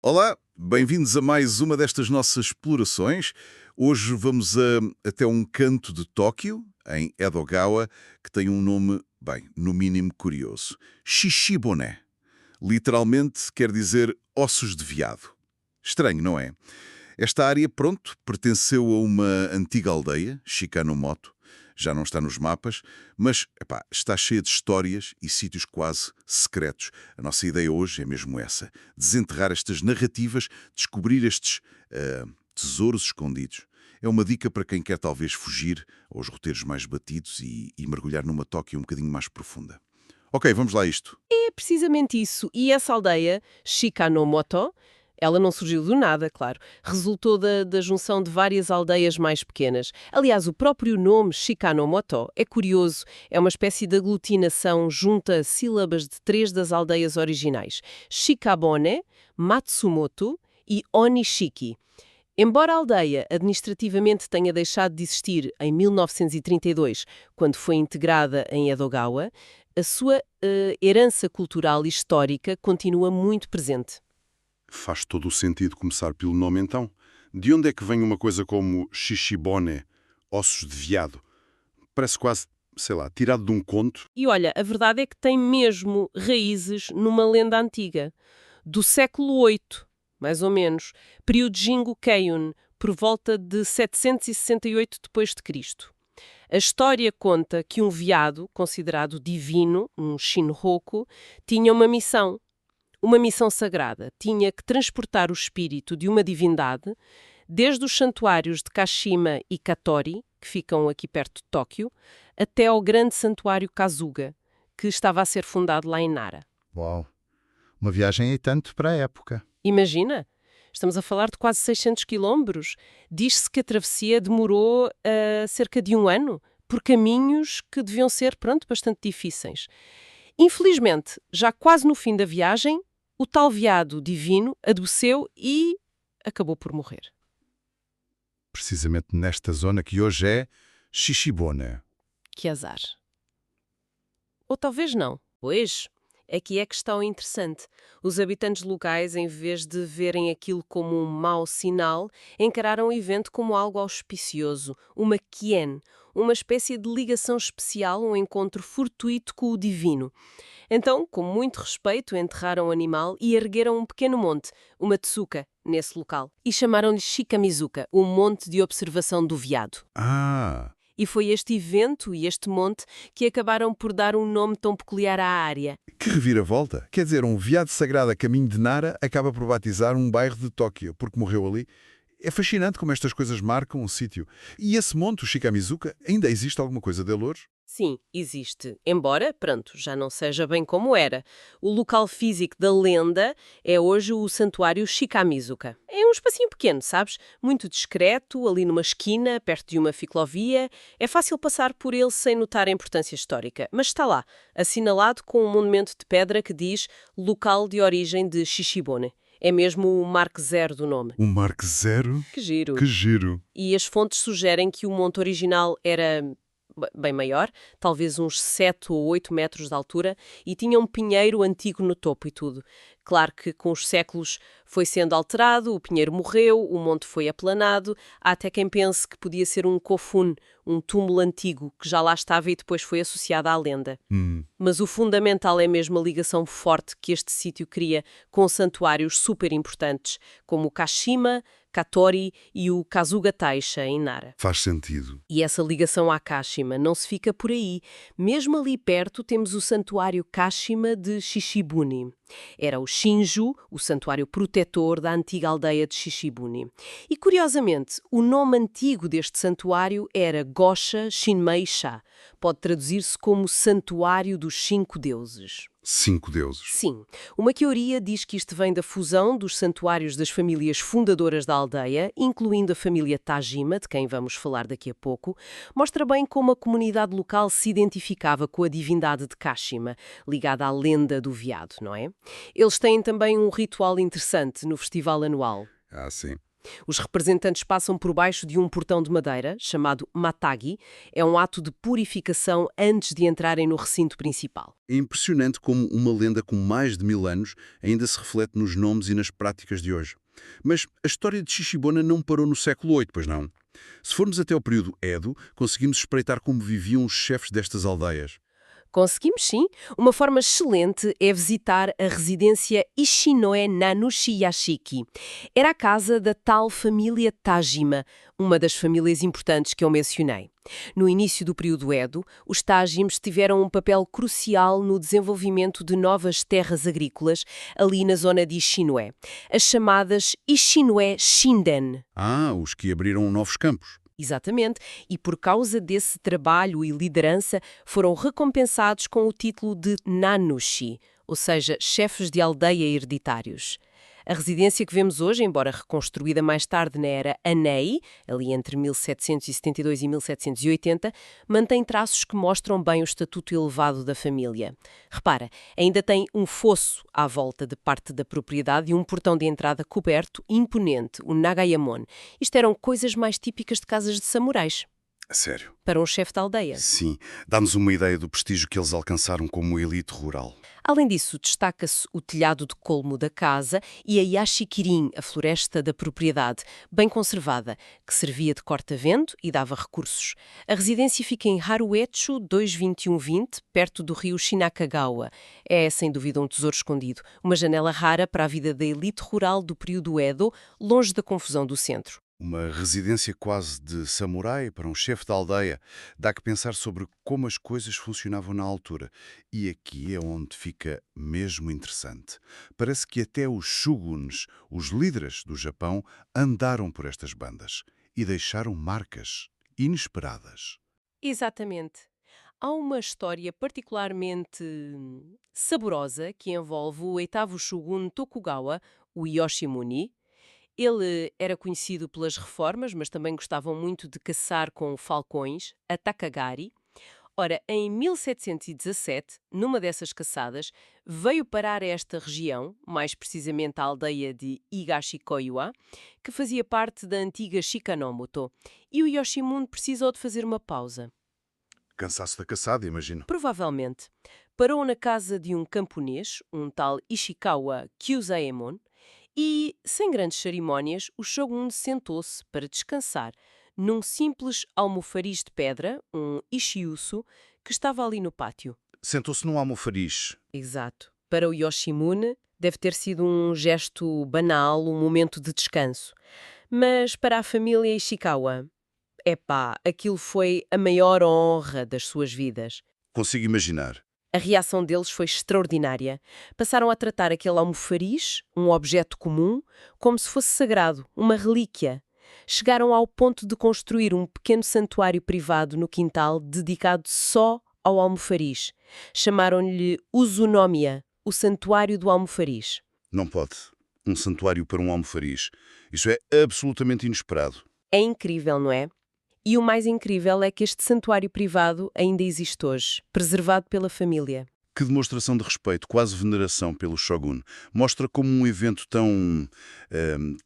Olá, bem-vindos a mais uma destas nossas explorações. Hoje vamos até um canto de Tóquio, em Edogawa, que tem um nome, bem, no mínimo curioso. Shishibone. Literalmente quer dizer ossos de veado. Estranho, não é? Esta área, pronto, pertenceu a uma antiga aldeia, Shikanomoto, já não está nos mapas, mas epá, está cheia de histórias e sítios quase secretos. A nossa ideia hoje é mesmo essa: desenterrar estas narrativas, descobrir estes tesouros escondidos. É uma dica para quem quer talvez fugir aos roteiros mais batidos e mergulhar numa Tóquio um bocadinho mais profunda. Ok, vamos lá a isto. É precisamente isso. E essa aldeia, Shikanomoto, ela não surgiu do nada, claro. Resultou da junção de várias aldeias mais pequenas. Aliás, o próprio nome Shikanomoto é curioso. É uma espécie de aglutinação junta sílabas de três das aldeias originais: Shikabone, Matsumoto e Onishiki. Embora a aldeia administrativamente tenha deixado de existir em 1932, quando foi integrada em Edogawa, a sua herança cultural e histórica continua muito presente. Faz todo o sentido começar pelo nome então. De onde é que vem uma coisa como Shishibone, ossos de veado? Parece quase, sei lá, tirado de um conto. E olha, a verdade é que tem mesmo raízes numa lenda antiga, do século VIII, mais ou menos, período Jingo Keiun, por volta de 768 d.C. A história conta que um veado, considerado divino, um Shinroku, tinha uma missão sagrada. Tinha que transportar o espírito de uma divindade desde os santuários de Kashima e Katori, que ficam aqui perto de Tóquio, até ao grande santuário Kazuga, que estava a ser fundado lá em Nara. Uau! Uma viagem e tanto para a época. Imagina! Estamos a falar de quase 600 quilómetros. Diz-se que a travessia demorou cerca de um ano, por caminhos que deviam ser, pronto, bastante difíceis. Infelizmente, já quase no fim da viagem, o tal veado divino adoeceu e acabou por morrer. Precisamente nesta zona que hoje é Shishibone. Que azar. Ou talvez não. Pois, aqui é que está o interessante. Os habitantes locais, em vez de verem aquilo como um mau sinal, encararam o evento como algo auspicioso, uma quien, uma espécie de ligação especial, um encontro fortuito com o divino. Então, com muito respeito, enterraram o animal e ergueram um pequeno monte, uma tsuka, nesse local. E chamaram-lhe Shikamizuka, o monte de observação do veado. Ah! E foi este evento e este monte que acabaram por dar um nome tão peculiar à área. Que reviravolta! Quer dizer, um veado sagrado a caminho de Nara acaba por batizar um bairro de Tóquio, porque morreu ali. É fascinante como estas coisas marcam um sítio. E esse monte, o Shikamizuka, ainda existe alguma coisa dele hoje? Sim, existe. Embora, pronto, já não seja bem como era. O local físico da lenda é hoje o Santuário Shikamizuka. É um espacinho pequeno, sabes? Muito discreto, ali numa esquina, perto de uma ciclovia. É fácil passar por ele sem notar a importância histórica. Mas está lá, assinalado com um monumento de pedra que diz local de origem de Shishibone. É mesmo o marco zero do nome. Um Mark Zero? Que giro. Que giro! E as fontes sugerem que o monte original era bem maior, talvez uns 7 ou 8 metros de altura, e tinha um pinheiro antigo no topo e tudo. Claro que com os séculos foi sendo alterado, o pinheiro morreu, o monte foi aplanado, há até quem pense que podia ser um kofun, um túmulo antigo, que já lá estava e depois foi associado à lenda. Mas o fundamental é mesmo a ligação forte que este sítio cria com santuários super importantes, como o Kashima, Katori e o Kazuga Taisha, em Nara. Faz sentido. E essa ligação à Kashima não se fica por aí. Mesmo ali perto temos o santuário Kashima de Shishibune. Era o Shinju, o santuário protetor da antiga aldeia de Shishibune. E, curiosamente, o nome antigo deste santuário era Gosha Shinmei-sha. Pode traduzir-se como Santuário dos Cinco Deuses. 5 deuses. Sim, uma teoria diz que isto vem da fusão dos santuários das famílias fundadoras da aldeia, incluindo a família Tajima, de quem vamos falar daqui a pouco, mostra bem como a comunidade local se identificava com a divindade de Kashima, ligada à lenda do veado, não é? Eles têm também um ritual interessante no festival anual. Ah, sim. Os representantes passam por baixo de um portão de madeira, chamado matagi. É um ato de purificação antes de entrarem no recinto principal. É impressionante como uma lenda com mais de 1000 anos ainda se reflete nos nomes e nas práticas de hoje. Mas a história de Shishibona não parou no século VIII, pois não? Se formos até ao período Edo, conseguimos espreitar como viviam os chefes destas aldeias. Conseguimos, sim. Uma forma excelente é visitar a residência Ishinoe Nanushi Yashiki. Era a casa da tal família Tajima, uma das famílias importantes que eu mencionei. No início do período Edo, os Tajims tiveram um papel crucial no desenvolvimento de novas terras agrícolas ali na zona de Ishinoe, as chamadas Ishinoe Shinden. Os que abriram novos campos. Exatamente, e por causa desse trabalho e liderança foram recompensados com o título de Nanushi, ou seja, chefes de aldeia hereditários. A residência que vemos hoje, embora reconstruída mais tarde na era Anei, ali entre 1772 e 1780, mantém traços que mostram bem o estatuto elevado da família. Repara, ainda tem um fosso à volta de parte da propriedade e um portão de entrada coberto, imponente, o Nagayamon. Isto eram coisas mais típicas de casas de samurais. A sério? Para um chefe de aldeia. Sim, dá-nos uma ideia do prestígio que eles alcançaram como elite rural. Além disso, destaca-se o telhado de colmo da casa e a yashikirin, a floresta da propriedade, bem conservada, que servia de corta-vento e dava recursos. A residência fica em Haruecho 22120, perto do rio Shinakagawa. É, sem dúvida, um tesouro escondido, uma janela rara para a vida da elite rural do período Edo, longe da confusão do centro. Uma residência quase de samurai para um chefe de aldeia. Dá que pensar sobre como as coisas funcionavam na altura. E aqui é onde fica mesmo interessante. Parece que até os shoguns, os líderes do Japão, andaram por estas bandas e deixaram marcas inesperadas. Exatamente. Há uma história particularmente saborosa que envolve o oitavo shogun Tokugawa, o Yoshimune. Ele era conhecido pelas reformas, mas também gostavam muito de caçar com falcões, a Takagari. Ora, em 1717, numa dessas caçadas, veio parar a esta região, mais precisamente a aldeia de Higashikoiwa, que fazia parte da antiga Shikanomoto, e o Yoshimune precisou de fazer uma pausa. Cansaço da caçada, imagino. Provavelmente. Parou na casa de um camponês, um tal Ishikawa Kyuzaemon, e, sem grandes cerimónias, o shogun sentou-se para descansar num simples almofariz de pedra, um ishiusu, que estava ali no pátio. Sentou-se num almofariz. Exato. Para o Yoshimune, deve ter sido um gesto banal, um momento de descanso. Mas para a família Ishikawa, aquilo foi a maior honra das suas vidas. Consigo imaginar. A reação deles foi extraordinária. Passaram a tratar aquele almofariz, um objeto comum, como se fosse sagrado, uma relíquia. Chegaram ao ponto de construir um pequeno santuário privado no quintal dedicado só ao almofariz. Chamaram-lhe Uzunomiya, o Santuário do Almofariz. Não pode. Um santuário para um almofariz. Isso é absolutamente inesperado. É incrível, não é? E o mais incrível é que este santuário privado ainda existe hoje, preservado pela família. Que demonstração de respeito, quase veneração pelo shogun. Mostra como um evento tão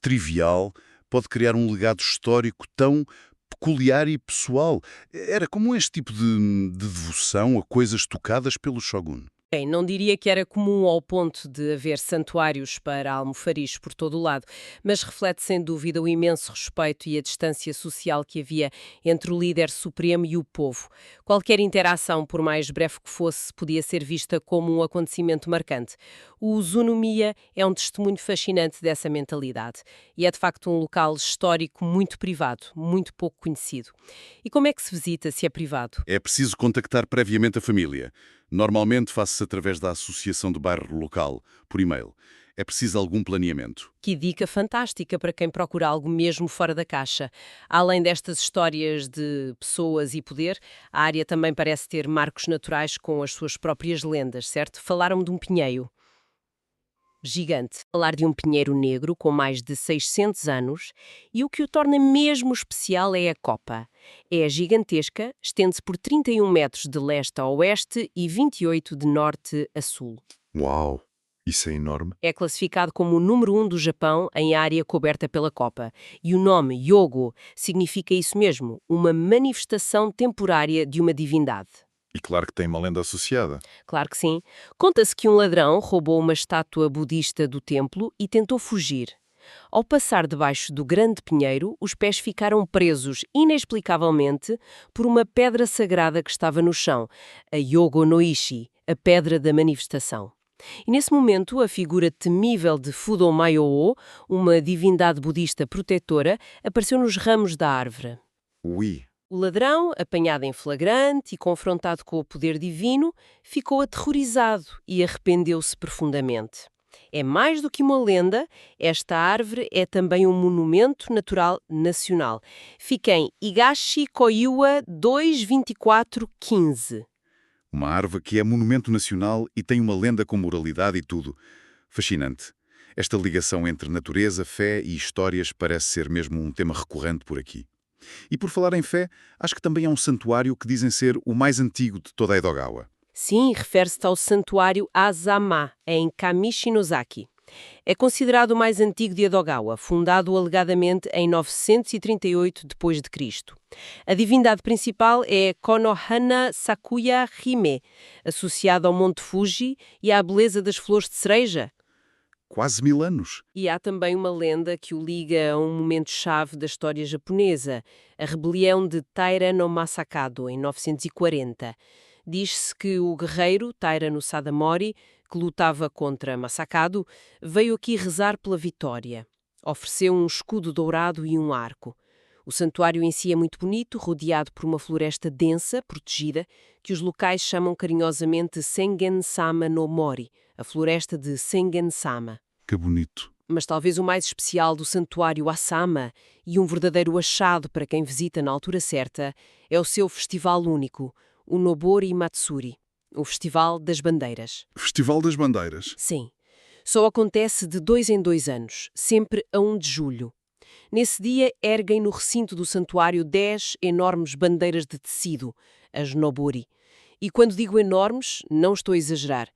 trivial pode criar um legado histórico tão peculiar e pessoal. Era comum este tipo de devoção a coisas tocadas pelo shogun. Bem, não diria que era comum ao ponto de haver santuários para almofariz por todo o lado, mas reflete sem dúvida o imenso respeito e a distância social que havia entre o líder supremo e o povo. Qualquer interação, por mais breve que fosse, podia ser vista como um acontecimento marcante. O Uzunomiya é um testemunho fascinante dessa mentalidade e é de facto um local histórico muito privado, muito pouco conhecido. E como é que se visita se é privado? É preciso contactar previamente a família. Normalmente faz-se através da associação de bairro local, por e-mail. É preciso algum planeamento. Que dica fantástica para quem procura algo mesmo fora da caixa. Além destas histórias de pessoas e poder, a área também parece ter marcos naturais com as suas próprias lendas, certo? Falaram de um pinheiro gigante. Falar de um pinheiro negro com mais de 600 anos e o que o torna mesmo especial é a copa. É gigantesca, estende-se por 31 metros de leste a oeste e 28 de norte a sul. Uau! Isso é enorme. É classificado como o número 1 do Japão em área coberta pela copa. E o nome Yogo significa isso mesmo, uma manifestação temporária de uma divindade. E claro que tem uma lenda associada. Claro que sim. Conta-se que um ladrão roubou uma estátua budista do templo e tentou fugir. Ao passar debaixo do grande pinheiro, os pés ficaram presos, inexplicavelmente, por uma pedra sagrada que estava no chão, a Yogo no Ishi, a pedra da manifestação. E nesse momento, a figura temível de Fudomayo-o, uma divindade budista protetora, apareceu nos ramos da árvore. Ui. O ladrão, apanhado em flagrante e confrontado com o poder divino, ficou aterrorizado e arrependeu-se profundamente. É mais do que uma lenda, esta árvore é também um monumento natural nacional. Fica em Higashi-Koiwa 22415. Uma árvore que é monumento nacional e tem uma lenda com moralidade e tudo. Fascinante. Esta ligação entre natureza, fé e histórias parece ser mesmo um tema recorrente por aqui. E por falar em fé, acho que também há um santuário que dizem ser o mais antigo de toda a Edogawa. Sim, refere-se ao santuário Azama, em Kamishinozaki. É considerado o mais antigo de Edogawa, fundado alegadamente em 938 d.C. A divindade principal é Konohana Sakuya Hime, associada ao Monte Fuji e à beleza das flores de cereja. Quase 1000 anos. E há também uma lenda que o liga a um momento-chave da história japonesa, a rebelião de Taira no Masakado, em 940. Diz-se que o guerreiro Taira no Sadamori, que lutava contra Masakado, veio aqui rezar pela vitória. Ofereceu um escudo dourado e um arco. O santuário em si é muito bonito, rodeado por uma floresta densa, protegida, que os locais chamam carinhosamente Sengen-sama no Mori, a floresta de Sengen-sama. Que bonito. Mas talvez o mais especial do santuário Asama, e um verdadeiro achado para quem visita na altura certa, é o seu festival único, o Nobori Matsuri, o Festival das Bandeiras. Festival das Bandeiras. Sim. Só acontece de 2 em 2 anos, sempre a 1 de julho. Nesse dia, erguem no recinto do santuário 10 enormes bandeiras de tecido, as Nobori. E quando digo enormes, não estou a exagerar.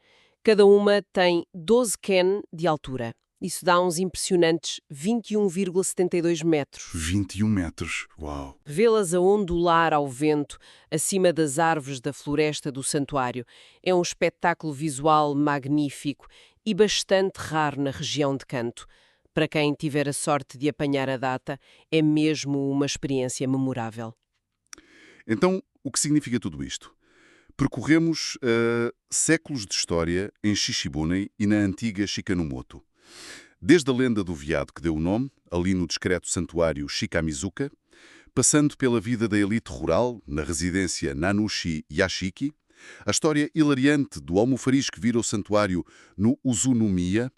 Cada uma tem 12 ken de altura. Isso dá uns impressionantes 21,72 metros. 21 metros. Uau. Vê-las a ondular ao vento, acima das árvores da floresta do santuário, é um espetáculo visual magnífico e bastante raro na região de Kanto. Para quem tiver a sorte de apanhar a data, é mesmo uma experiência memorável. Então, o que significa tudo isto? Percorremos séculos de história em Shichibune e na antiga Shikanomoto. Desde a lenda do veado que deu o nome, ali no discreto santuário Shikamizuka, passando pela vida da elite rural, na residência Nanushi Yashiki, a história hilariante do almofariz que vira o santuário no Uzunomiya,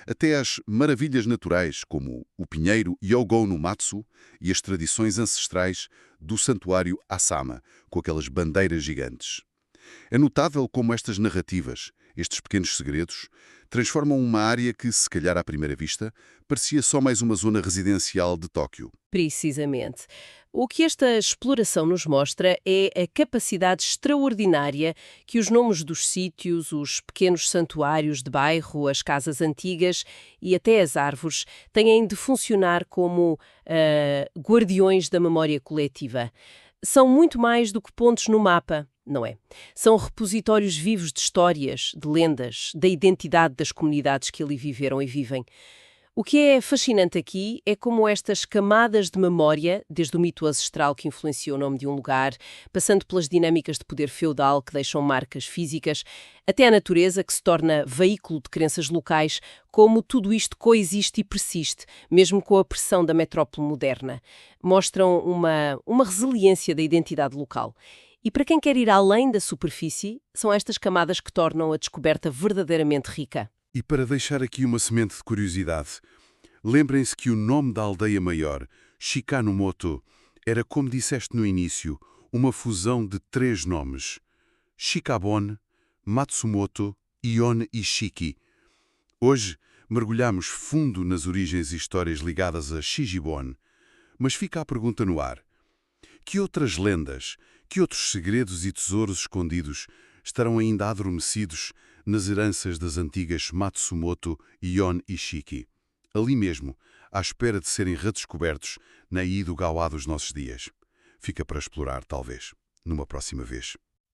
até às maravilhas naturais como o pinheiro Yogo no Matsu e as tradições ancestrais do santuário Asama, com aquelas bandeiras gigantes. É notável como estas narrativas, estes pequenos segredos, transformam uma área que, se calhar à primeira vista, parecia só mais uma zona residencial de Tóquio. Precisamente. O que esta exploração nos mostra é a capacidade extraordinária que os nomes dos sítios, os pequenos santuários de bairro, as casas antigas e até as árvores têm de funcionar como guardiões da memória coletiva. São muito mais do que pontos no mapa, não é? São repositórios vivos de histórias, de lendas, da identidade das comunidades que ali viveram e vivem. O que é fascinante aqui é como estas camadas de memória, desde o mito ancestral que influenciou o nome de um lugar, passando pelas dinâmicas de poder feudal que deixam marcas físicas, até a natureza que se torna veículo de crenças locais, como tudo isto coexiste e persiste, mesmo com a pressão da metrópole moderna. Mostram uma resiliência da identidade local. E para quem quer ir além da superfície, são estas camadas que tornam a descoberta verdadeiramente rica. E para deixar aqui uma semente de curiosidade, lembrem-se que o nome da aldeia maior, Shikanomoto, era, como disseste no início, uma fusão de 3 nomes: Shikabon, Matsumoto e On-Ishiki. Hoje, mergulhamos fundo nas origens e histórias ligadas a Shijibon, mas fica a pergunta no ar. Que outras lendas, que outros segredos e tesouros escondidos estarão ainda adormecidos nas heranças das antigas Matsumoto e Yon Ishiki, ali mesmo, à espera de serem redescobertos na Edo-Gawa dos nossos dias. Fica para explorar, talvez, numa próxima vez.